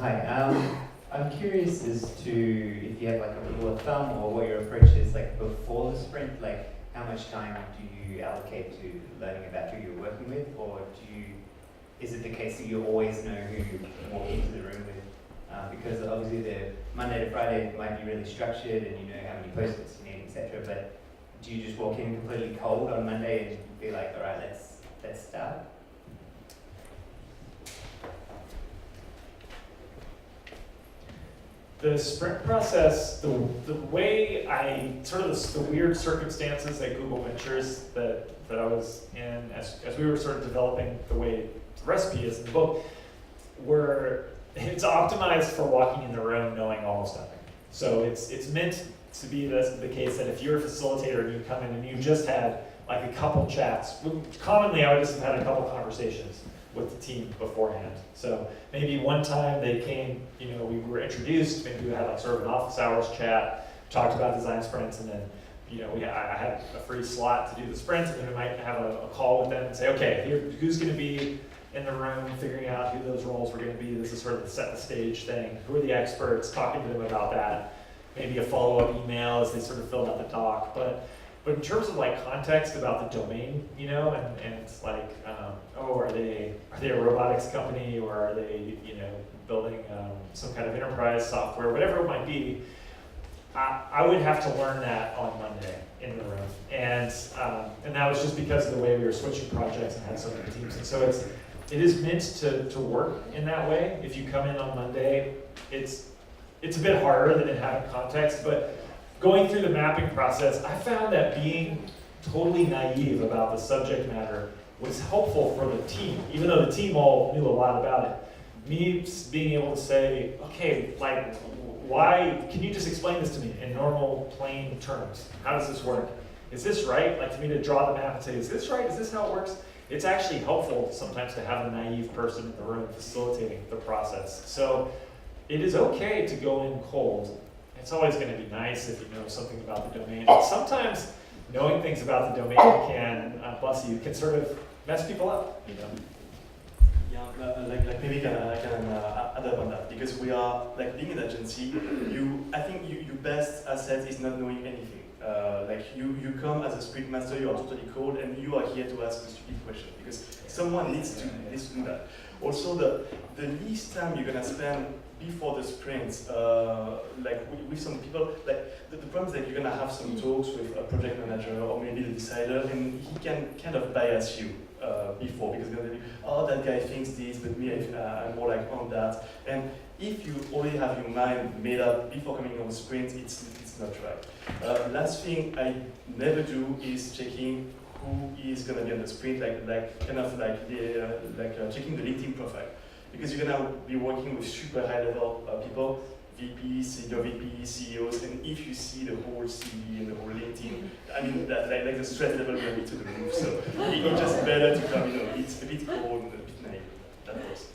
Hi. I'm curious as to if you have like a rule of thumb or what your approach is like before the sprint. Like, how much time do you allocate to learning about who you're working with, or is it the case that you always know who you walk into the room with? Because obviously the Monday to Friday might be really structured and you know how many post-its you need, etc. But do you just walk in completely cold on Monday and be like, all right, let's start? The sprint process, the way I, sort of the weird circumstances at Google Ventures that I was in as we were sort of developing the way the recipe is in the book, it's optimized for walking in the room knowing almost nothing. So it's meant to be the case that if you're a facilitator and you come in and you just had like a couple chats, commonly I would just have had a couple conversations with the team beforehand. So maybe one time they came, we were introduced, maybe we had like sort of an office hours chat, talked about design sprints, and then I had a free slot to do the sprint, and then we might have a call with them and say, okay, who's going to be in the room, figuring out who those roles were going to be. This is sort of the set the stage thing. Who are the experts? Talking to them about that. Maybe a follow-up email as they sort of filled out the doc. But in terms of like context about the domain, and it's like, are they a robotics company, or are they, building some kind of enterprise software, whatever it might be, I would have to learn that on Monday in the room, and that was just because of the way we were switching projects and had so many teams. And so it is meant to work in that way. If you come in on Monday, it's a bit harder than in having context, but going through the mapping process, I found that being totally naive about the subject matter was helpful for the team, even though the team all knew a lot about it. Me being able to say, okay, like, why, can you just explain this to me in normal, plain terms? How does this work? Is this right? Like, for me to draw the map and say, is this right? Is this how it works? It's actually helpful sometimes to have a naive person in the room facilitating the process. So it is okay to go in cold. It's always going to be nice if you know something about the domain. But sometimes knowing things about the domain can sort of mess people up. Yeah, like maybe I can add up on that, because we are like being an agency. I think your best asset is not knowing anything. Like you come as a sprint master, you are totally cold, and you are here to ask a stupid question because someone needs to do that. Also, the least time you're gonna spend before the sprint, like with some people, like the problem is that you're gonna have some talks with a project manager or maybe the decider, and he can kind of bias you before, because you're gonna be, oh, that guy thinks this, but me, I'm more like on that. And if you already have your mind made up before coming on the sprint, it's not right. Last thing I never do is checking who is gonna be on the sprint, checking the LinkedIn profile. Because you're gonna be working with super high level people, VPs, senior VPs, CEOs, and if you see the whole CV and the whole LinkedIn, I mean, that, like the stress level will be to the roof. So it's just better to come, it's a bit cold and a bit naive. That was.